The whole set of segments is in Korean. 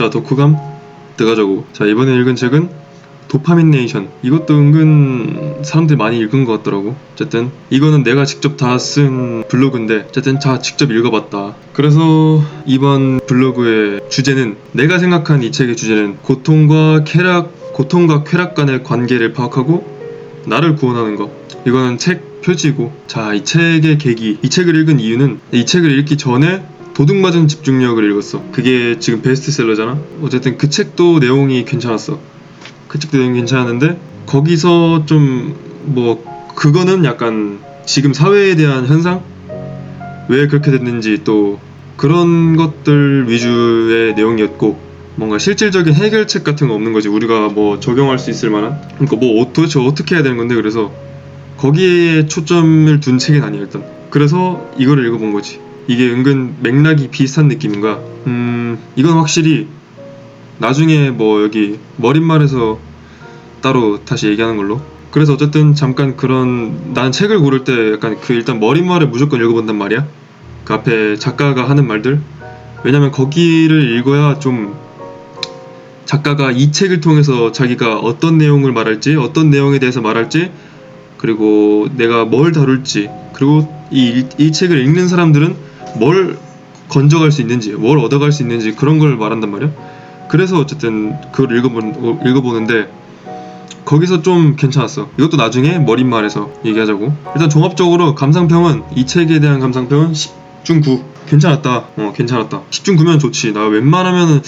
자, 독후감 들어가자고. 자, 이번에 읽은 책은 도파민 네이션. 이것도 은근 사람들이 많이 읽은 것 같더라고. 어쨌든 이거는 내가 직접 다 쓴 블로그인데 어쨌든 자 직접 읽어봤다. 그래서 이번 블로그의 주제는, 내가 생각한 이 책의 주제는 고통과 쾌락 간의 관계를 파악하고 나를 구원하는 것. 이거는 책 표지고, 자, 이 책의 계기, 이 책을 읽은 이유는 이 책을 읽기 전에 도둑맞은 집중력을 읽었어. 그게 지금 베스트셀러잖아. 어쨌든 그 책도 내용이 괜찮았어. 그 책도 내용이 괜찮았는데 거기서 좀 그거는 약간 지금 사회에 대한 현상? 왜 그렇게 됐는지 또 그런 것들 위주의 내용이었고, 뭔가 실질적인 해결책 같은 거 없는 거지. 우리가 적용할 수 있을 만한. 그러니까 도대체 어떻게 해야 되는 건데, 그래서 거기에 초점을 둔 책은 아니야 일단. 그래서 이거를 읽어본 거지. 이게 은근 맥락이 비슷한 느낌인 거야. 이건 확실히 나중에 여기 머릿말에서 따로 다시 얘기하는 걸로. 그래서 어쨌든 잠깐 난 책을 고를 때 약간 일단 머릿말에 무조건 읽어본단 말이야. 그 앞에 작가가 하는 말들. 왜냐면 거기를 읽어야 좀 작가가 이 책을 통해서 자기가 어떤 내용을 말할지, 어떤 내용에 대해서 말할지, 그리고 내가 뭘 다룰지, 그리고 이 책을 읽는 사람들은 뭘 건져갈 수 있는지, 뭘 얻어갈 수 있는지, 그런 걸 말한단 말이야. 그래서 어쨌든 그걸 읽어보는데 거기서 좀 괜찮았어. 이것도 나중에 머릿말에서 얘기하자고. 일단 종합적으로 감상평은, 이 책에 대한 감상평은 10중 9. 괜찮았다. 괜찮았다. 10중 9면 좋지. 나 웬만하면은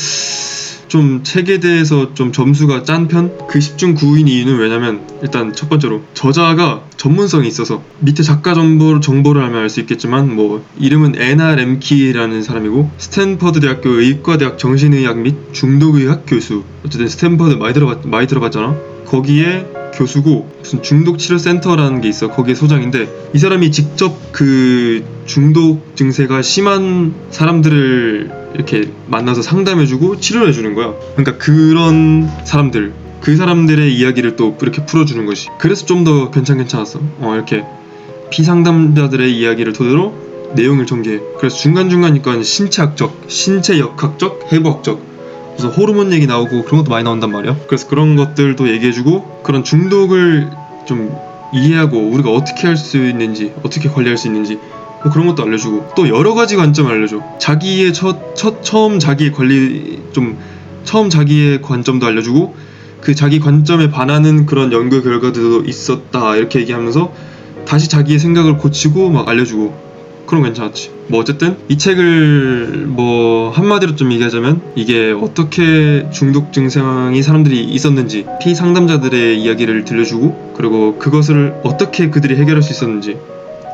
좀 책에 대해서 좀 점수가 짠 편? 그 10중 9인 이유는 왜냐면, 일단 첫 번째로 저자가 전문성이 있어서, 밑에 작가 정보를 알면 알 수 있겠지만 이름은 애나 렘키라는 사람이고, 스탠퍼드 대학교 의과대학 정신의학 및 중독의학 교수. 어쨌든 스탠퍼드 많이 들어봤잖아. 거기에 교수고, 무슨 중독치료센터라는 게 있어. 거기에 소장인데, 이 사람이 직접 그 중독 증세가 심한 사람들을 이렇게 만나서 상담해주고 치료해주는 거야. 그러니까 그런 사람들, 그 사람들의 이야기를 또 이렇게 풀어주는 것이. 그래서 좀 더 괜찮았어. 이렇게 피상담자들의 이야기를 토대로 내용을 전개해. 그래서 중간중간 이건 신체역학적, 해부학적, 그래서 호르몬 얘기 나오고 그런 것도 많이 나온단 말이야. 그래서 그런 것들도 얘기해주고, 그런 중독을 좀 이해하고 우리가 어떻게 할 수 있는지, 어떻게 관리할 수 있는지 그런 것도 알려주고, 또 여러 가지 관점을 알려줘. 자기의 처음 자기의 관점도 알려주고, 그 자기 관점에 반하는 그런 연구 결과들도 있었다 이렇게 얘기하면서 다시 자기의 생각을 고치고 막 알려주고. 그럼 괜찮았지. 어쨌든 이 책을 한마디로 좀 얘기하자면, 이게 어떻게 중독 증상이 사람들이 있었는지, 피상담자들의 이야기를 들려주고, 그리고 그것을 어떻게 그들이 해결할 수 있었는지,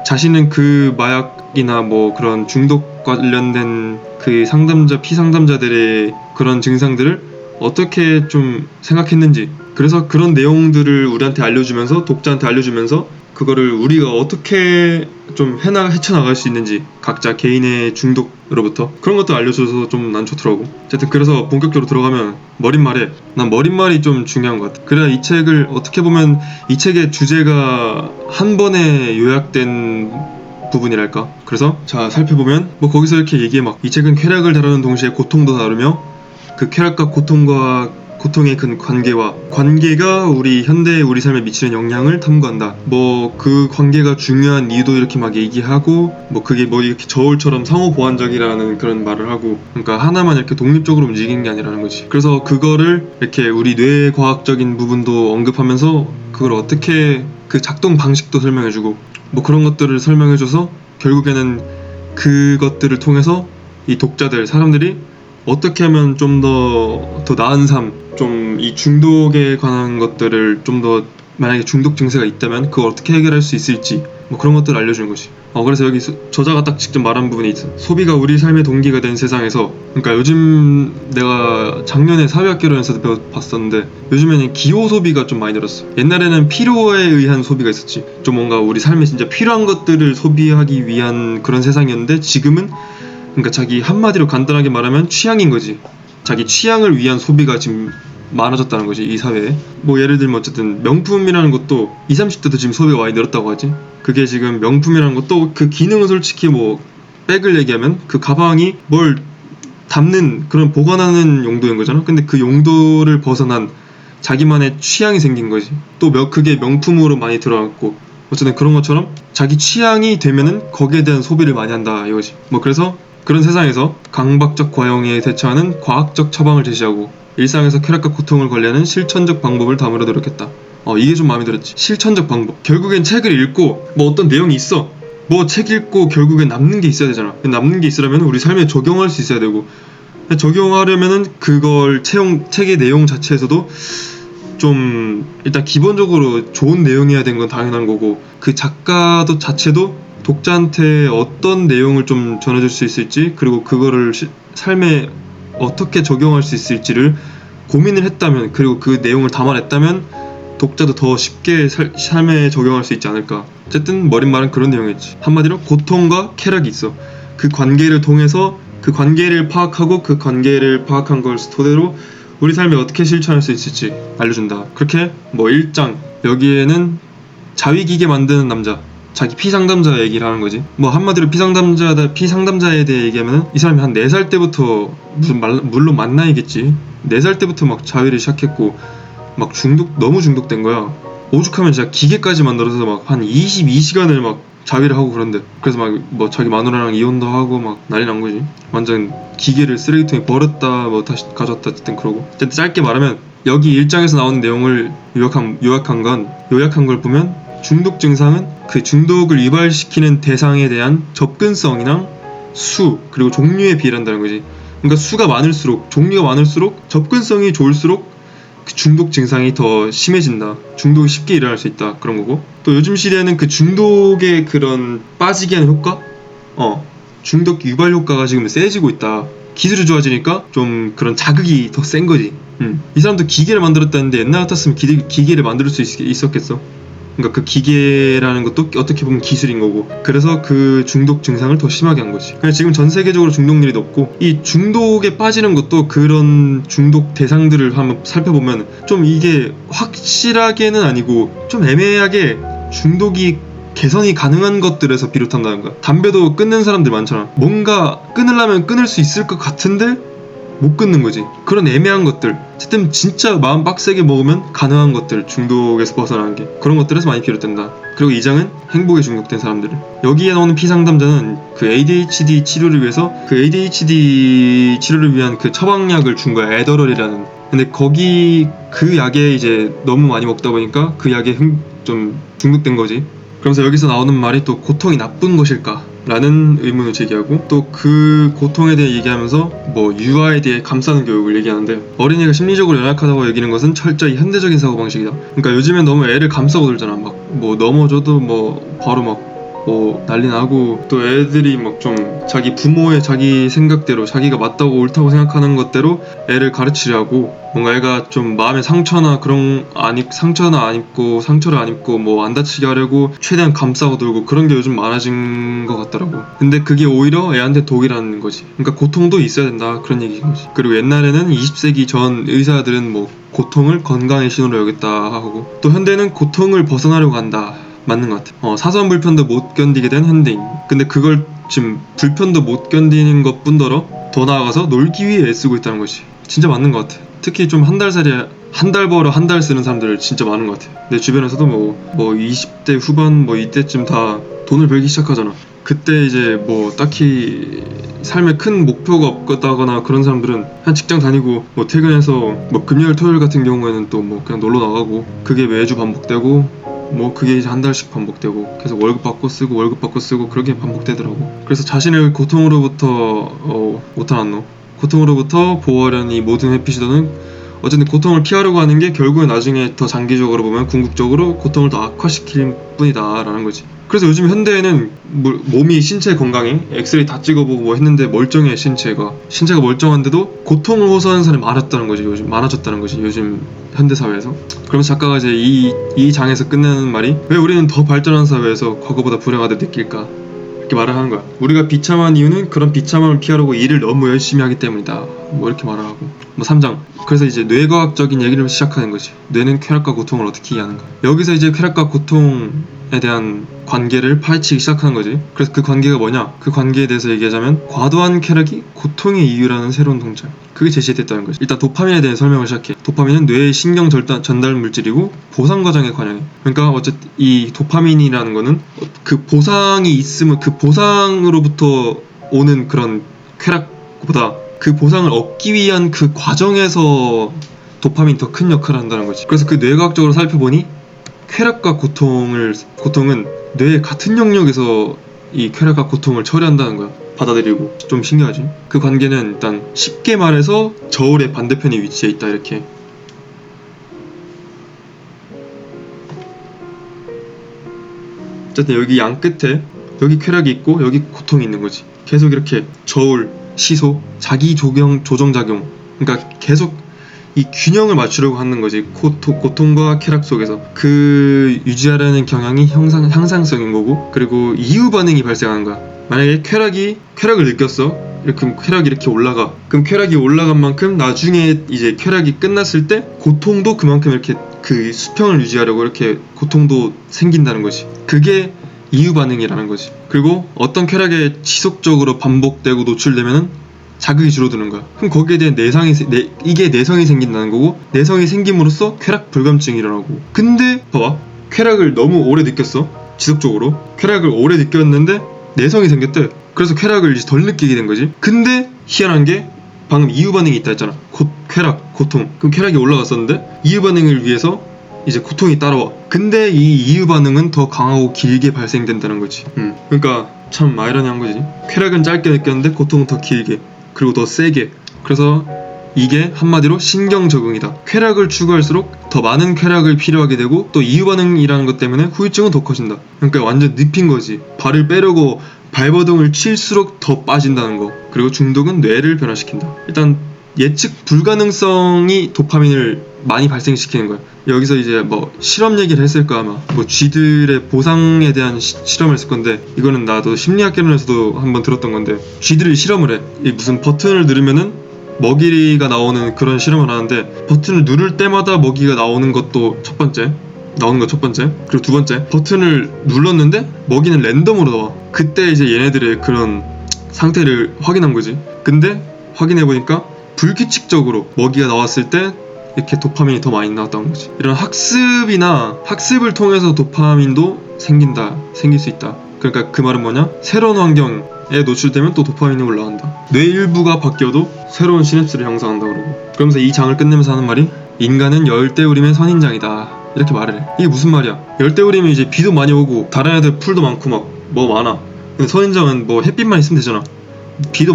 자신은 그 마약이나 그런 중독 관련된 그 피상담자들의 그런 증상들을 어떻게 좀 생각했는지, 그래서 그런 내용들을 우리한테 알려주면서, 독자한테 알려주면서 그거를 우리가 어떻게 좀 헤쳐나갈 수 있는지, 각자 개인의 중독으로부터 그런 것도 알려줘서 좀 난 좋더라고. 어쨌든 그래서 본격적으로 들어가면 난 머릿말이 좀 중요한 것 같아. 그래야 이 책을, 어떻게 보면 이 책의 주제가 한 번에 요약된 부분이랄까. 그래서 자 살펴보면 거기서 이렇게 얘기해. 이 책은 쾌락을 다루는 동시에 고통도 다루며, 그 쾌락과 고통의 그 관계가 우리 현대의 우리 삶에 미치는 영향을 탐구한다. 그 관계가 중요한 이유도 이렇게 막 얘기하고, 그게 이렇게 저울처럼 상호 보완적이라는 그런 말을 하고, 그러니까 하나만 이렇게 독립적으로 움직이는 게 아니라는 거지. 그래서 그거를 이렇게 우리 뇌 과학적인 부분도 언급하면서 그걸 어떻게, 그 작동 방식도 설명해주고, 그런 것들을 설명해줘서 결국에는 그것들을 통해서 이 사람들이 어떻게 하면 좀 더 나은 삶, 좀 이 중독에 관한 것들을 좀 더, 만약에 중독 증세가 있다면 그걸 어떻게 해결할 수 있을지, 그런 것들을 알려주는 것이. 그래서 여기 저자가 딱 직접 말한 부분이 있어. 소비가 우리 삶의 동기가 된 세상에서, 그러니까 요즘 내가 작년에 사회학개론에서도 봤었는데, 요즘에는 기호 소비가 좀 많이 늘었어. 옛날에는 필요에 의한 소비가 있었지. 좀 뭔가 우리 삶에 진짜 필요한 것들을 소비하기 위한 그런 세상이었는데, 지금은 그러니까 자기 한마디로 간단하게 말하면 취향인 거지. 자기 취향을 위한 소비가 지금 많아졌다는 거지, 이 사회에. 예를 들면 어쨌든 명품이라는 것도 20, 30대도 지금 소비가 많이 늘었다고 하지. 그게 지금 명품이라는 것도, 그 기능은 솔직히 백을 얘기하면 그 가방이 담는 그런 보관하는 용도인 거잖아. 근데 그 용도를 벗어난 자기만의 취향이 생긴 거지. 또 그게 명품으로 많이 들어갔고 어쨌든 그런 것처럼 자기 취향이 되면은 거기에 대한 소비를 많이 한다 이거지. 뭐 그래서 그런 세상에서 강박적 과용에 대처하는 과학적 처방을 제시하고 일상에서 쾌락과 고통을 관리하는 실천적 방법을 담으려 노력했다. 이게 좀 마음에 들었지. 실천적 방법. 결국엔 책을 읽고 뭐 어떤 내용이 있어. 뭐 책 읽고 결국엔 남는 게 있어야 되잖아. 남는 게 있으려면 우리 삶에 적용할 수 있어야 되고 적용하려면은 그걸 책의 내용 자체에서도 좀 일단 기본적으로 좋은 내용이어야 되는 건 당연한 거고 그 작가도 자체도 독자한테 어떤 내용을 좀 전해줄 수 있을지 그리고 그거를 삶에 어떻게 적용할 수 있을지를 고민을 했다면 그리고 그 내용을 담아냈다면 독자도 더 쉽게 삶에 적용할 수 있지 않을까. 어쨌든 머릿말은 그런 내용이었지. 한마디로 고통과 쾌락이 있어. 그 관계를 통해서 그 관계를 파악하고 그 관계를 파악한 걸 토대로 우리 삶에 어떻게 실천할 수 있을지 알려준다. 그렇게 뭐 1장 여기에는 자위기계 만드는 남자 자기 피상담자 얘기를 하는 거지. 뭐 한마디로 피상담자에 대해 얘기하면 이 사람이 한 4살 때부터 물론 만나이겠지 4살 때부터 막 자위를 시작했고 막 너무 중독된 거야. 오죽하면 진짜 기계까지 만들어서 막 한 22시간을 막 자위를 하고 그런데 그래서 막 뭐 자기 마누라랑 이혼도 하고 막 난리 난 거지. 완전 기계를 쓰레기통에 버렸다 뭐 다시 가져왔다 어쨌든 그러고. 어쨌든 짧게 말하면 여기 1장에서 나오는 내용을 요약한 걸 보면 중독 증상은 그 중독을 유발시키는 대상에 대한 접근성이랑 수 그리고 종류에 비례한다는 거지. 그러니까 수가 많을수록 종류가 많을수록 접근성이 좋을수록 그 중독 증상이 더 심해진다. 중독이 쉽게 일어날 수 있다. 그런 거고. 또 요즘 시대에는 그 중독의 그런 빠지게 하는 효과? 중독 유발 효과가 지금 세지고 있다. 기술이 좋아지니까 좀 그런 자극이 더 센 거지. 이 사람도 기계를 만들었다는데 옛날 같았으면 기계를 만들 수 있었겠어? 그러니까 그 기계라는 것도 어떻게 보면 기술인 거고 그래서 그 중독 증상을 더 심하게 한 거지. 그냥 지금 전 세계적으로 중독률이 높고 이 중독에 빠지는 것도 그런 중독 대상들을 한번 살펴보면 좀 이게 확실하게는 아니고 좀 애매하게 중독이 개선이 가능한 것들에서 비롯한다는 거야. 담배도 끊는 사람들 많잖아. 뭔가 끊으려면 끊을 수 있을 것 같은데 못 끊는 거지. 그런 애매한 것들. 어쨌든 진짜 마음 빡세게 먹으면 가능한 것들, 중독에서 벗어나는 게 그런 것들에서 많이 비롯된다. 그리고 2장은 행복에 중독된 사람들. 여기에 나오는 피상담자는 그 ADHD 치료를 위해서 그 ADHD 치료를 위한 그 처방약을 준 거야. 에더럴이라는. 근데 거기 그 약에 이제 너무 많이 먹다 보니까 그 약에 좀 중독된 거지. 그러면서 여기서 나오는 말이 또 고통이 나쁜 것일까? 라는 의문을 제기하고 또 그 고통에 대해 얘기하면서 뭐 유아에 대해 감싸는 교육을 얘기하는데 어린이가 심리적으로 연약하다고 여기는 것은 철저히 현대적인 사고방식이다. 그러니까 요즘엔 너무 애를 감싸고 들잖아. 막 뭐 넘어져도 뭐 바로 막 뭐 난리 나고 또 애들이 막 좀 자기 부모의 자기 생각대로 자기가 맞다고 옳다고 생각하는 것대로 애를 가르치려 하고 뭔가 애가 좀 마음의 상처나 그런 상처를 안 입고 뭐 안 다치게 하려고 최대한 감싸고 들고 그런 게 요즘 많아진 것 같더라고. 근데 그게 오히려 애한테 독이라는 거지. 그러니까 고통도 있어야 된다 그런 얘기인 거지. 그리고 옛날에는 20세기 전 의사들은 뭐 고통을 건강의 신호로 여겼다 하고 또 현대는 고통을 벗어나려고 한다. 맞는 것 같아. 사소한 불편도 못 견디게 된 현대인. 근데 그걸 지금 불편도 못 견디는 것 뿐더러 더 나아가서 놀기 위해 애쓰고 있다는 것이 진짜 맞는 것 같아. 특히 좀 한 달 벌어 한 달 쓰는 사람들 진짜 많은 것 같아. 내 주변에서도 뭐 20대 후반 뭐 이때쯤 다 돈을 벌기 시작하잖아. 그때 이제 뭐 딱히 삶에 큰 목표가 없다거나 그런 사람들은 한 직장 다니고 뭐 퇴근해서 뭐 금요일 토요일 같은 경우에는 또 뭐 그냥 놀러 나가고 그게 매주 반복되고 뭐 그게 이제 한 달씩 반복되고 계속 월급 받고 쓰고 그렇게 반복되더라고. 그래서 자신을 고통으로부터 고통으로부터 보호하려는 이 모든 회피 시도는 어쨌든 고통을 피하려고 하는 게 결국에 나중에 더 장기적으로 보면 궁극적으로 고통을 더 악화시킬 뿐이다 라는 거지. 그래서 요즘 현대에는 몸이 신체 건강해 엑스레이 다 찍어보고 뭐 했는데 멀쩡해. 신체가 멀쩡한데도 고통을 호소하는 사람이 많아졌다는 거지 요즘 현대사회에서. 그러면서 작가가 이제 이 장에서 끝내는 말이 왜 우리는 더 발전한 사회에서 과거보다 불행하게 느낄까 이렇게 말을 하는 거야. 우리가 비참한 이유는 그런 비참함을 피하려고 일을 너무 열심히 하기 때문이다. 뭐 이렇게 말을 하고 뭐 3장 그래서 이제 뇌과학적인 얘기를 시작하는 거지. 뇌는 쾌락과 고통을 어떻게 이해하는가. 여기서 이제 쾌락과 고통에 대한 관계를 파헤치기 시작하는 거지. 그래서 그 관계가 뭐냐, 그 관계에 대해서 얘기하자면 과도한 쾌락이 고통의 이유라는 새로운 동작, 그게 제시됐다는 거지. 일단 도파민에 대해 설명을 시작해. 도파민은 뇌의 신경 전달 물질이고 보상 과정에 관여해. 그러니까 어쨌든 이 도파민이라는 거는 그 보상이 있으면 그 보상으로부터 오는 그런 쾌락보다 그 보상을 얻기 위한 그 과정에서 도파민이 더 큰 역할을 한다는 거지. 그래서 그 뇌과학적으로 살펴보니 쾌락과 고통은 뇌의 같은 영역에서 이 쾌락과 고통을 처리한다는 거야. 받아들이고. 좀 신기하지? 그 관계는 일단 쉽게 말해서 저울의 반대편에 위치해 있다, 이렇게. 어쨌든 여기 양 끝에 여기 쾌락이 있고 여기 고통이 있는 거지. 계속 이렇게 저울, 시소, 자기 조정작용, 그러니까 계속 이 균형을 맞추려고 하는 거지. 고통과 쾌락 속에서 그 유지하려는 경향이 향상성인 거고, 그리고 이유 반응이 발생하는 거야. 만약에 쾌락을 느꼈어. 그럼 쾌락이 이렇게 올라가. 그럼 쾌락이 올라간 만큼 나중에 이제 쾌락이 끝났을 때 고통도 그만큼 이렇게 그 수평을 유지하려고 이렇게 고통도 생긴다는 거지. 그게 이유 반응이라는 거지. 그리고 어떤 쾌락에 지속적으로 반복되고 노출되면은 자극이 줄어드는 거야. 그럼 거기에 대한 이게 내성이 생긴다는 거고, 내성이 생김으로써 쾌락 불감증이 일어나고. 근데 봐봐, 쾌락을 너무 오래 느꼈어. 지속적으로 쾌락을 오래 느꼈는데 내성이 생겼대. 그래서 쾌락을 이제 덜 느끼게 된 거지. 근데 희한한 게 방금 이유 반응이 있다 했잖아. 쾌락, 고통. 그럼 쾌락이 올라갔었는데 이유 반응을 위해서 이제 고통이 따라와. 근데 이 이유 반응은 더 강하고 길게 발생된다는 거지. 그러니까 참 아이러니한 거지. 쾌락은 짧게 느꼈는데 고통은 더 길게, 그리고 더 세게. 그래서 이게 한마디로 신경 적응이다. 쾌락을 추구할수록 더 많은 쾌락을 필요하게 되고, 또 이유 반응이라는 것 때문에 후유증은 더 커진다. 그러니까 완전 늪인 거지. 발을 빼려고 발버둥을 칠수록 더 빠진다는 거. 그리고 중독은 뇌를 변화시킨다. 일단 예측 불가능성이 도파민을 많이 발생시키는 거야. 여기서 이제 뭐 실험 얘기를 했을 거야 아마. 뭐 쥐들의 보상에 대한 실험을 했을 건데, 이거는 나도 심리학개론에서도 한번 들었던 건데, 쥐들이 실험을 해. 이 무슨 버튼을 누르면은 먹이가 나오는 그런 실험을 하는데, 버튼을 누를 때마다 먹이가 나오는 것도 첫 번째, 그리고 두 번째, 버튼을 눌렀는데 먹이는 랜덤으로 나와. 그때 이제 얘네들의 그런 상태를 확인한 거지. 근데 확인해보니까 불규칙적으로 먹이가 나왔을 때 이렇게 도파민이 더 많이 나왔다는 거지. 이런 학습을 통해서 도파민도 생길 수 있다. 그러니까 그 말은 뭐냐? 새로운 환경에 노출되면 또 도파민이 올라간다. 뇌 일부가 바뀌어도 새로운 시냅스를 형성한다 그러고. 그러면서 이 장을 끝내면서 하는 말이, 인간은 열대우림의 선인장이다, 이렇게 말을 해. 이게 무슨 말이야? 열대우림은 이제 비도 많이 오고 다른 애들 풀도 많고 막 뭐 많아. 근데 선인장은 뭐 햇빛만 있으면 되잖아. 비도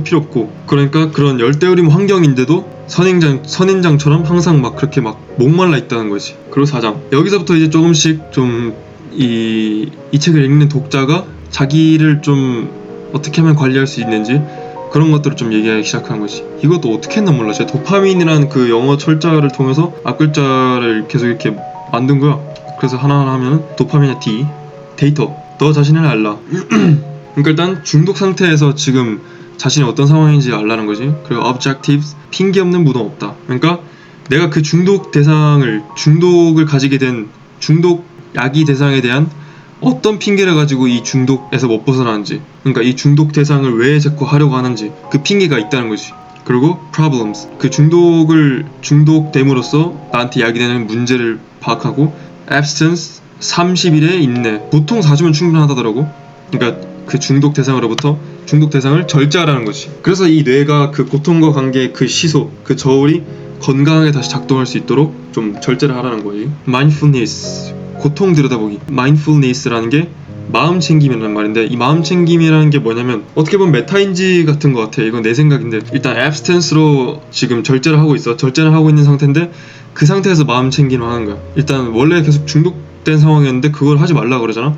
필요 없고. 그러니까 그런 열대우림 환경인데도 선인장처럼 항상 막 그렇게 막 목말라 있다는 거지. 그리고 4장, 여기서부터 이제 조금씩 좀 이 책을 읽는 독자가 자기를 좀 어떻게 하면 관리할 수 있는지 그런 것들을 좀 얘기하기 시작한 거지. 이것도 어떻게 했나 몰라. 제가 도파민이라는 그 영어 철자를 통해서 앞글자를 계속 이렇게 만든 거야. 그래서 하나하나 하면 도파민의 D, 데이터, 너 자신을 알라. 그러니까 일단 중독 상태에서 지금 자신이 어떤 상황인지 알라는 거지. 그리고 objectives, 핑계 없는 무덤 없다. 그러니까 내가 그 중독을 가지게 된 중독 야기 대상에 대한 어떤 핑계를 가지고 이 중독에서 못 벗어나는지, 그러니까 이 중독 대상을 왜 자꾸 하려고 하는지 그 핑계가 있다는 거지. 그리고 problems, 그 중독됨으로써 나한테 야기되는 문제를 파악하고, abstinence, 30일의 인내. 보통 4주면 충분하다더라고. 그러니까 그 중독 대상으로부터 중독 대상을 절제하라는 거지. 그래서 이 뇌가 그 고통과 관계의 그 시소, 그 저울이 건강하게 다시 작동할 수 있도록 좀 절제를 하라는 거지. mindfulness, 고통 들여다보기. mindfulness라는 게 마음 챙김이라는 말인데, 이 마음 챙김이라는 게 뭐냐면 어떻게 보면 메타인지 같은 것 같아. 이건 내 생각인데, 일단 abstinence로 지금 절제를 하고 있는 상태인데, 그 상태에서 마음 챙김을 하는 거야. 일단 원래 계속 중독된 상황이었는데 그걸 하지 말라 그러잖아.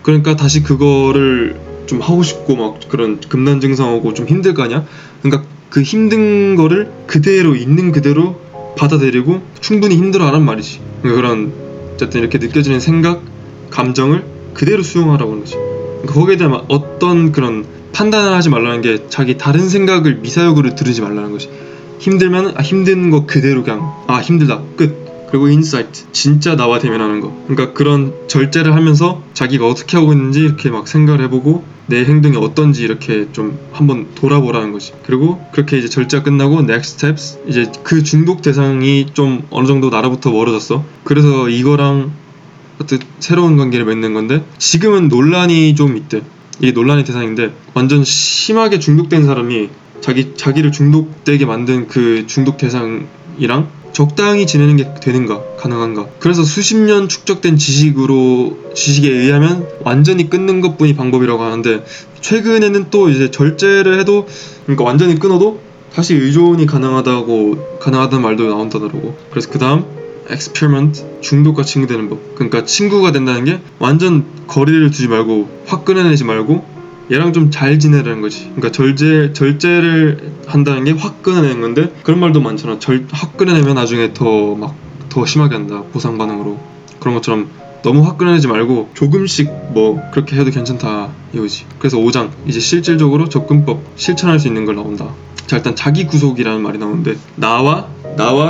그러니까 다시 그거를 좀 하고 싶고 막 그런 금단 증상 오고 좀 힘들 거 아니야. 그러니까 그 힘든 거를 그대로 있는 그대로 받아들이고 충분히 힘들어하란 말이지. 그러니까 그런 어쨌든 이렇게 느껴지는 생각, 감정을 그대로 수용하라고 하는 거지. 그러니까 거기에 대한 어떤 그런 판단을 하지 말라는 게 자기 다른 생각을 미사역으로 들으지 말라는 것이. 힘들면 힘든 거 그대로 그냥 힘들다 끝. 그리고 인사이트, 진짜 나와 대면하는 거. 그러니까 그런 절제를 하면서 자기가 어떻게 하고 있는지 이렇게 막 생각을 해보고 내 행동이 어떤지 이렇게 좀 한번 돌아보라는 거지. 그리고 그렇게 이제 절제가 끝나고 next steps, 이제 그 중독 대상이 좀 어느 정도 나로부터 멀어졌어. 그래서 이거랑 어떤 새로운 관계를 맺는 건데, 지금은 논란이 좀 있대. 이게 논란의 대상인데, 완전 심하게 중독된 사람이 자기를 중독되게 만든 그 중독 대상이랑 적당히 지내는 게 되는가, 가능한가. 그래서 수십 년 축적된 지식에 의하면 완전히 끊는 것뿐이 방법이라고 하는데, 최근에는 또 이제 절제를 해도, 그러니까 완전히 끊어도 다시 의존이 가능하다는 말도 나온다더라고. 그래서 그 다음 experiment, 중독과 친구 되는 법. 그러니까 친구가 된다는 게 완전 거리를 두지 말고 확 끊어내지 말고 얘랑 좀 잘 지내라는 거지. 그러니까 절제를 한다는 게 확 끊어내는 건데, 그런 말도 많잖아. 확 끊어내면 나중에 더 심하게 한다, 보상 반응으로. 그런 것처럼 너무 확 끊어내지 말고 조금씩 뭐 그렇게 해도 괜찮다 이거지. 그래서 5장, 이제 실질적으로 접근법, 실천할 수 있는 걸 나온다. 자, 일단 자기 구속이라는 말이 나오는데, 나와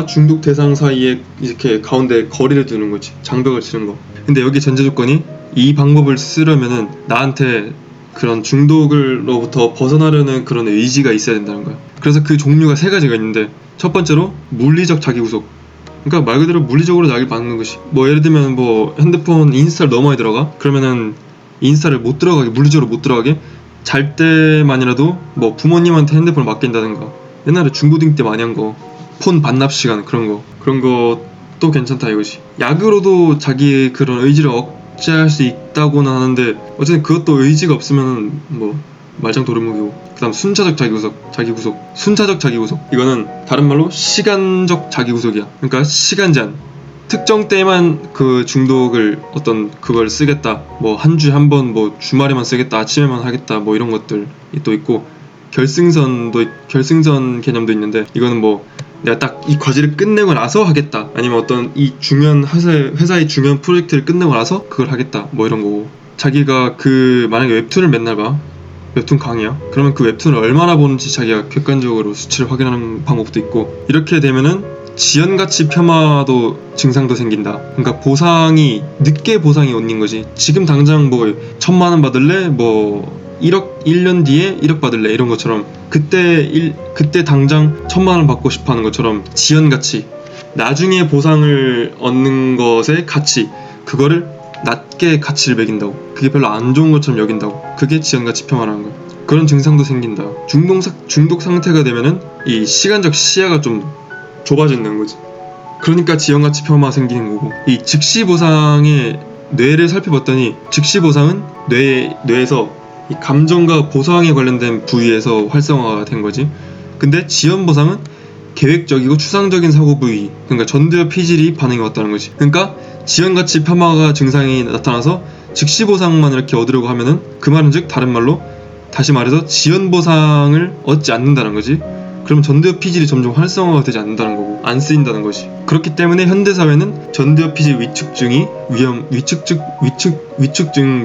중독 대상 사이에 이렇게 가운데 거리를 두는 거지. 장벽을 치는 거. 근데 여기 전제 조건이, 이 방법을 쓰려면은 나한테 그런 중독으로부터 벗어나려는 그런 의지가 있어야 된다는 거야. 그래서 그 종류가 3가지가 있는데, 첫 번째로 물리적 자기 구속. 그러니까 말 그대로 물리적으로 자기를 막는 것이. 뭐 예를 들면 뭐 핸드폰 인스타를 너무 많이 들어가? 그러면은 인스타를 못 들어가게, 물리적으로 못 들어가게 잘 때만이라도 뭐 부모님한테 핸드폰을 맡긴다든가, 옛날에 중고등 때 많이 한 거, 폰 반납 시간, 그런 것도 괜찮다 이거지. 약으로도 자기의 그런 의지를 억제할 수 있다고는 하는데, 어쨌든 그것도 의지가 없으면 뭐 말짱 도루묵이고. 그 다음 순차적 자기구속. 순차적 자기구속, 이거는 다른 말로 시간적 자기구속이야. 그러니까 시간 제한, 특정 때만 그 중독을 그걸 쓰겠다, 뭐 한 주에 한 번, 뭐 주말에만 쓰겠다, 아침에만 하겠다, 뭐 이런 것들이 또 있고, 결승선 개념도 있는데, 이거는 뭐 내가 딱 이 과제를 끝내고 나서 하겠다, 아니면 어떤 이 중요한 회사의 중요한 프로젝트를 끝내고 나서 그걸 하겠다, 뭐 이런 거고. 자기가 만약에 웹툰을 맨날 봐, 웹툰 강의야? 그러면 그 웹툰을 얼마나 보는지 자기가 객관적으로 수치를 확인하는 방법도 있고. 이렇게 되면은 지연가치 폄하도 증상도 생긴다. 그러니까 늦게 보상이 오는 거지. 지금 당장 뭐 1,000만원 받을래? 뭐 1년 뒤에 1억 받을래? 이런 것처럼 그때 당장 1,000만원 받고 싶어 하는 것처럼, 지연가치, 나중에 보상을 얻는 것의 가치, 그거를 낮게 가치를 매긴다고. 그게 별로 안 좋은 것처럼 여긴다고. 그게 지연가치 폄하라는 거야. 그런 증상도 생긴다. 중독 상태가 되면은 이 시간적 시야가 좀 좁아지는 거지. 그러니까 지연가치 폄하 생기는 거고. 이 즉시보상의 뇌를 살펴봤더니, 즉시보상은 뇌에서 이 감정과 보상에 관련된 부위에서 활성화가 된 거지. 근데 지연보상은 계획적이고 추상적인 사고 부위, 그러니까 전두엽 피질이 반응이 왔다는 거지. 그러니까 지연가치 폄하가 증상이 나타나서 즉시보상만 이렇게 얻으려고 하면은, 그 말은 즉 다른 말로, 다시 말해서 지연보상을 얻지 않는다는 거지. 그럼 전두엽 피질이 점점 활성화가 되지 않는다는 거고, 안 쓰인다는 것이. 그렇기 때문에 현대사회는 전두엽 피질 위축증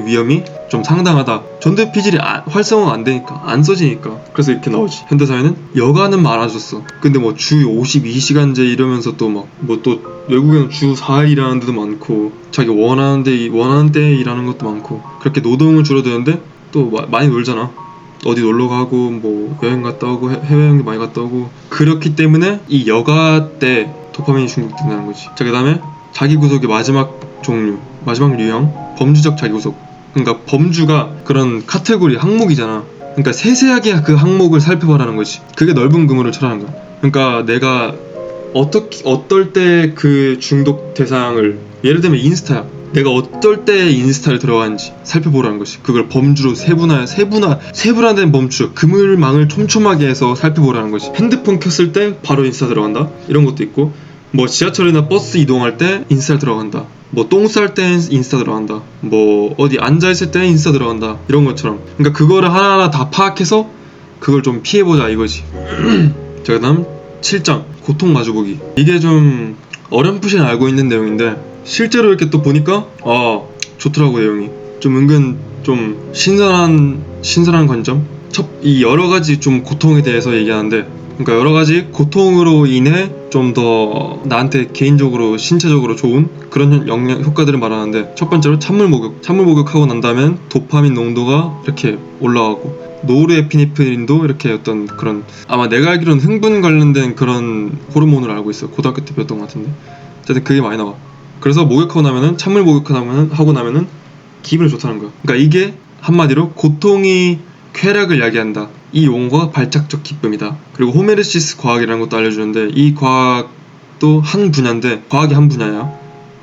위험이 좀 상당하다. 전두엽 피질이 활성화가 안 되니까, 안 써지니까. 그래서 이렇게 나오지. 현대사회는 여가는 많아졌어. 근데 뭐 주 52시간제 이러면서 또 외국에는 주 4일 일하는 데도 많고, 자기 원하는 때 일하는 것도 많고, 그렇게 노동을 줄어드는데 또 많이 놀잖아. 어디 놀러 가고, 뭐 여행 갔다 오고, 해외여행 많이 갔다 오고. 그렇기 때문에 이 여가 때 도파민이 중독된다는 거지. 자, 그 다음에 자기구속의 마지막 유형, 범주적 자기구속. 그러니까 범주가 그런 카테고리, 항목이잖아. 그러니까 세세하게 그 항목을 살펴보라는 거지. 그게 넓은 그물을 쳐라는 거야. 그러니까 내가 어떨 때 그 중독 대상을, 예를 들면 인스타야. 내가 어떨 때 인스타를 들어가는지 살펴보라는 것이. 그걸 범주로 세분화된 범주, 그물망을 촘촘하게 해서 살펴보라는 것이. 핸드폰 켰을 때 바로 인스타 들어간다, 이런 것도 있고, 뭐 지하철이나 버스 이동할 때 인스타 들어간다, 뭐 똥 쌀 때 인스타 들어간다, 뭐 어디 앉아있을 때 인스타 들어간다, 이런 것처럼. 그러니까 그거를 하나하나 다 파악해서 그걸 좀 피해보자 이거지. 자, 그 다음 7장, 고통 마주보기. 이게 좀 어렴풋이 알고 있는 내용인데, 실제로 이렇게 또 보니까 좋더라고. 내용이 좀 은근 좀 신선한 관점. 이 여러 가지 좀 고통에 대해서 얘기하는데, 그러니까 여러 가지 고통으로 인해 좀 더 나한테 개인적으로 신체적으로 좋은 그런 효과들을 말하는데, 첫 번째로 찬물 목욕하고 난 다음엔 도파민 농도가 이렇게 올라가고, 노르에피네프린도 이렇게 어떤 그런, 아마 내가 알기로는 흥분 관련된 그런 호르몬을 알고 있어. 고등학교 때 배웠던 것 같은데 어쨌든 그게 많이 나와. 그래서 목욕하고 나면은, 찬물 목욕하고 나면은 기분이 좋다는 거야. 그러니까 이게 한마디로 고통이 쾌락을 야기한다, 이 용어가 발작적 기쁨이다. 그리고 호메르시스 과학이라는 것도 알려주는데, 이 과학도 한 분야인데, 과학이 한 분야야.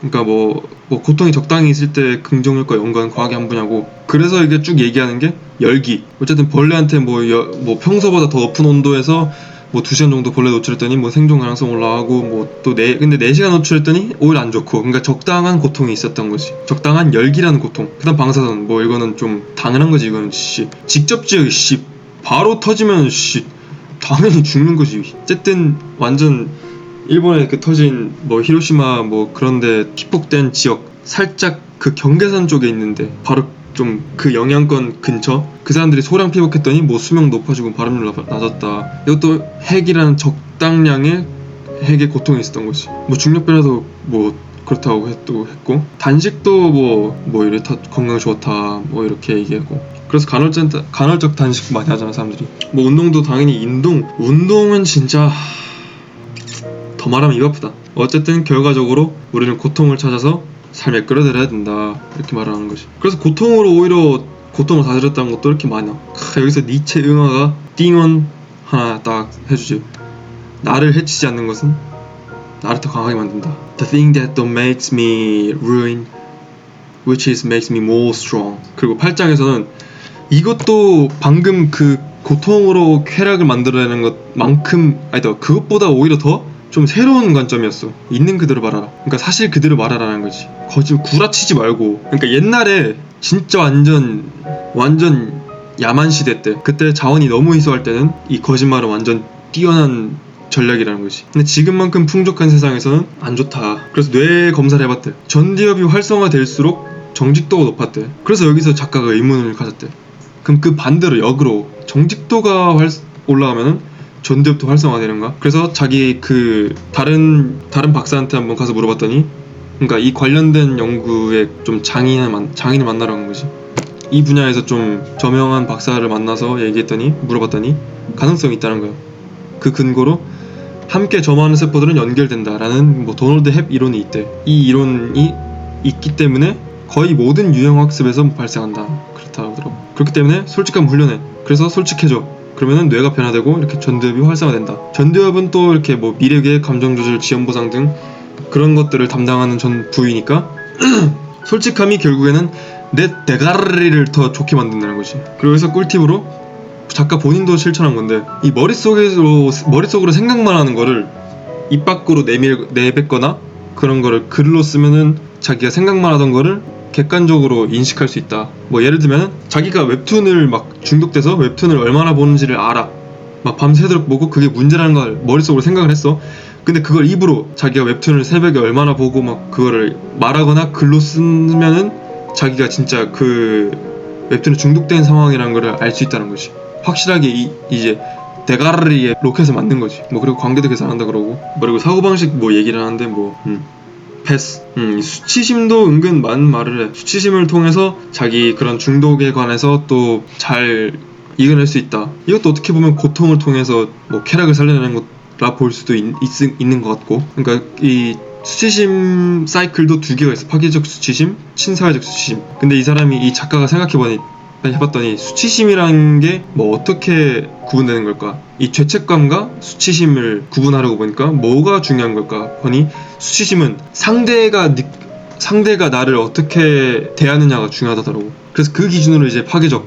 그러니까 뭐 고통이 적당히 있을 때 긍정효과 연구하는 과학이 한 분야고, 그래서 이게 쭉 얘기하는 게 열기. 어쨌든 벌레한테 뭐 평소보다 더 높은 온도에서 뭐 2시간 정도 벌레 노출했더니 뭐 생존 가능성 올라가고, 뭐 또 근데 4시간 노출했더니 오히려 안 좋고, 그러니까 적당한 고통이 있었던 거지. 적당한 열기라는 고통. 그다음 방사선, 뭐 이거는 좀 당연한 거지. 이거는 직접 지역이 바로 터지면 당연히 죽는 거지. 어쨌든 완전 일본에 그 터진 뭐 히로시마 뭐 그런데 피폭된 지역, 살짝 그 경계선 쪽에 있는데 바로 좀 그 영향권 근처, 그 사람들이 소량 피폭했더니 뭐 수명 높아지고 발음률 낮았다. 이것도 핵이라는 적당량의 핵의 고통이 있었던 거지. 뭐 중력변화도 뭐 그렇다고 했고, 단식도 뭐 이렇다, 건강 좋다 뭐 이렇게 얘기하고. 그래서 간헐적 단식 많이 하잖아 사람들이. 뭐 운동도 당연히 운동은 진짜 더 말하면 입 아프다. 어쨌든 결과적으로 우리는 고통을 찾아서 삶에 끌어들여야 된다, 이렇게 말하는 거지. 그래서 오히려 고통을 다스렸다는 것도 이렇게 많아. 여기서 니체 응화가 띵언 하나 딱 해주지. 나를 해치지 않는 것은 나를 더 강하게 만든다. The thing that makes me ruin, which is makes me more strong. 그리고 8장에서는 이것도 방금 그 고통으로 쾌락을 만들어내는 것만큼, 아니다, 그것보다 오히려 더 좀 새로운 관점이었어. 있는 그대로 말하라. 그러니까 사실 그대로 말하라는 거지. 구라치지 말고. 그러니까 옛날에 진짜 완전 야만 시대 때, 그때 자원이 너무 희소할 때는 이 거짓말은 완전 뛰어난 전략이라는 거지. 근데 지금만큼 풍족한 세상에서는 안 좋다. 그래서 뇌 검사를 해봤대. 전두엽이 활성화될수록 정직도가 높았대. 그래서 여기서 작가가 의문을 가졌대. 그럼 그 반대로 역으로 정직도가 올라가면은 전두엽도 활성화되는가? 그래서 자기 그 다른 박사한테 한번 가서 물어봤더니, 그러니까 이 관련된 연구에 좀 장인을 만나라는 거지. 이 분야에서 좀 저명한 박사를 만나서 물어봤더니 가능성이 있다는 거야. 그 근거로 함께 점화하는 세포들은 연결된다라는 뭐 도널드 헵 이론이 있대. 이 이론이 있기 때문에 거의 모든 유형 학습에서 발생한다, 그렇다고 하더라고. 그렇기 때문에 솔직한 훈련해. 그래서 솔직해져. 그러면은 뇌가 변화되고 이렇게 전두엽이 활성화된다. 전두엽은 또 이렇게 뭐 미래계획, 감정조절, 지연보상 등 그런 것들을 담당하는 전 부위니까 솔직함이 결국에는 내 대가리를 더 좋게 만든다는 거지. 그리고 여기서 꿀팁으로 작가 본인도 실천한 건데, 이 머릿속으로 생각만 하는 거를 입 밖으로 내뱉거나 그런 거를 글로 쓰면은 자기가 생각만 하던 거를 객관적으로 인식할 수 있다. 뭐 예를 들면 자기가 웹툰을 막 중독돼서 웹툰을 얼마나 보는지를 알아. 막 밤새도록 보고 그게 문제라는 걸 머릿속으로 생각을 했어. 근데 그걸 입으로 자기가 웹툰을 새벽에 얼마나 보고 막 그거를 말하거나 글로 쓰면은 자기가 진짜 그 웹툰에 중독된 상황이라는 걸 알 수 있다는 거지. 확실하게 이제 대가리에 로켓을 만든 거지. 뭐 그리고 관계도 계산한다 그러고. 그리고 사고방식 뭐 얘기를 하는데 패스. 수치심도 은근 많은 말을 해. 수치심을 통해서 자기 그런 중독에 관해서 또 잘 이겨낼 수 있다. 이것도 어떻게 보면 고통을 통해서 뭐 쾌락을 살려내는 것라 볼 수도 있는 것 같고. 그러니까 이 수치심 사이클도 두 개가 있어. 파괴적 수치심, 친사회적 수치심. 근데 이 작가가 해봤더니 수치심이라는 게 뭐 어떻게 구분되는 걸까? 이 죄책감과 수치심을 구분하려고 보니까 뭐가 중요한 걸까? 보니 수치심은 상대가 나를 어떻게 대하느냐가 중요하다더라고. 그래서 그 기준으로 이제 파괴적,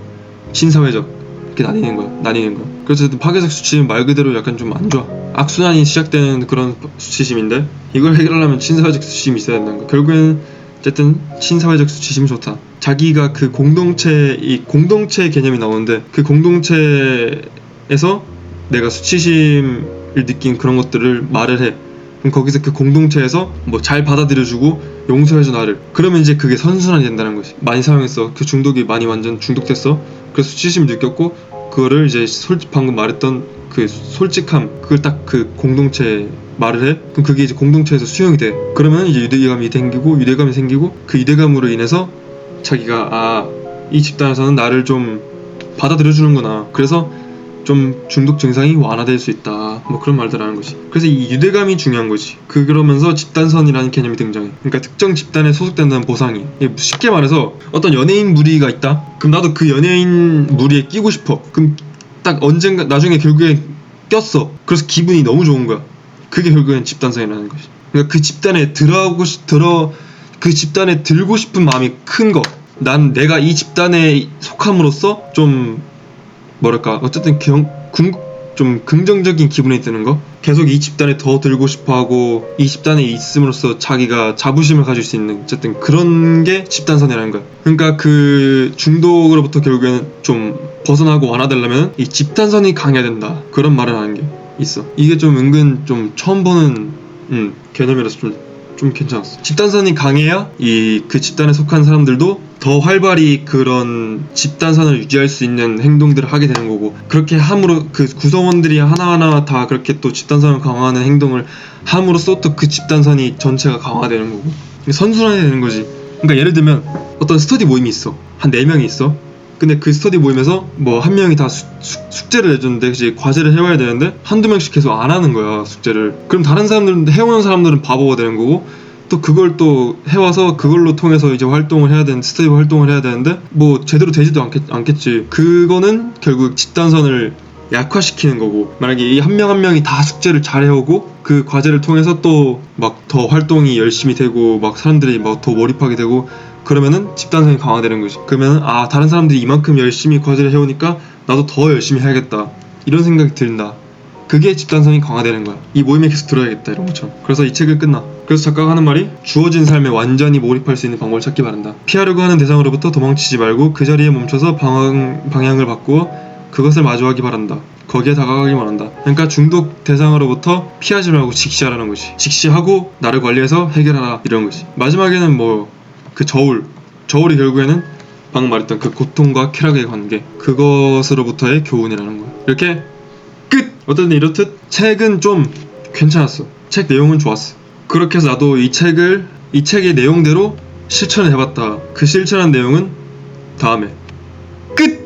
친사회적 이렇게 나뉘는 거야. 그래서 파괴적 수치심 말 그대로 약간 좀 안 좋아. 악순환이 시작되는 그런 수치심인데, 이걸 해결하려면 친사회적 수치심이 있어야 된다는 거야. 결국에는 어쨌든 친사회적 수치심이 좋다. 자기가 그 공동체 개념이 나오는데, 그 공동체에서 내가 수치심을 느낀 그런 것들을 말을 해. 그럼 거기서 그 공동체에서 뭐 잘 받아들여주고 용서해줘 나를. 그러면 이제 그게 선순환이 된다는 거지. 많이 사용했어. 그 중독이 많이 완전 중독됐어. 그래서 수치심을 느꼈고 그거를 이제 방금 말했던 그 솔직함, 그걸 딱 그 공동체에 말을 해. 그럼 그게 이제 공동체에서 수용이 돼. 그러면 이제 유대감이 생기고 그 유대감으로 인해서 자기가 이 집단에서는 나를 좀 받아들여주는구나. 그래서 좀 중독 증상이 완화될 수 있다. 뭐 그런 말들 하는 거지. 그래서 이 유대감이 중요한 거지. 그러면서 집단선이라는 개념이 등장해. 그러니까 특정 집단에 소속된다는 보상이. 쉽게 말해서 어떤 연예인 무리가 있다. 그럼 나도 그 연예인 무리에 끼고 싶어. 그럼 딱 언젠가 나중에 결국에 꼈어. 그래서 기분이 너무 좋은 거야. 그게 결국엔 집단성이라는 거지. 그러니까 그 집단에 그 집단에 들고 싶은 마음이 큰 거. 난 내가 이 집단에 속함으로써 좀 뭐랄까 어쨌든 좀 긍정적인 기분이 드는 거. 계속 이 집단에 더 들고 싶어하고 이 집단에 있음으로써 자기가 자부심을 가질 수 있는 어쨌든 그런 게 집단선이라는 거야. 그러니까 그 중독으로부터 결국에는 좀 벗어나고 완화되려면 이 집단선이 강해야 된다. 그런 말을 하는 게 있어. 이게 좀 은근 좀 처음 보는 개념이라서 좀 괜찮았어. 집단선이 강해야 그 집단에 속한 사람들도 더 활발히 그런 집단선을 유지할 수 있는 행동들을 하게 되는 거고, 그렇게 함으로 그 구성원들이 하나하나 다 그렇게 또 집단선을 강화하는 행동을 함으로써 또 그 집단선이 전체가 강화되는 거고, 선순환이 되는 거지. 그러니까 예를 들면 어떤 스터디 모임이 있어. 한 4명이 있어. 근데 그 스터디 모임에서 뭐 한 명이 다 숙제를 내줬는데 이제 과제를 해와야 되는데 한두 명씩 계속 안 하는 거야, 숙제를. 그럼 다른 사람들은, 해오는 사람들은 바보가 되는 거고, 또 그걸 또 해와서 그걸로 통해서 이제 스터디 활동을 해야 되는데 뭐 제대로 되지도 않겠지. 그거는 결국 집단선을 약화시키는 거고, 만약에 이 한 명 한 명이 다 숙제를 잘 해오고 그 과제를 통해서 또 막 더 활동이 열심히 되고 막 사람들이 막 더 몰입하게 되고, 그러면은 집단성이 강화되는 거지. 그러면은 다른 사람들이 이만큼 열심히 과제를 해오니까 나도 더 열심히 해야겠다, 이런 생각이 든다. 그게 집단성이 강화되는 거야. 이 모임에 계속 들어야겠다, 이런 것처럼. 그래서 이 책을 끝나. 그래서 작가가 하는 말이, 주어진 삶에 완전히 몰입할 수 있는 방법을 찾기 바란다. 피하려고 하는 대상으로부터 도망치지 말고 그 자리에 멈춰서 방향을 바꾸어 그것을 마주하기 바란다. 거기에 다가가기 원한다. 그러니까 중독 대상으로부터 피하지 말고 직시하라는 것이. 직시하고 나를 관리해서 해결하라, 이런 것이. 마지막에는 뭐 그 저울이 결국에는 방금 말했던 그 고통과 쾌락의 관계, 그것으로부터의 교훈이라는 거야. 이렇게 끝! 어쨌든 이렇듯 책은 좀 괜찮았어. 책 내용은 좋았어. 그렇게 해서 나도 이 책의 내용대로 실천을 해봤다. 그 실천한 내용은 다음에. 끝!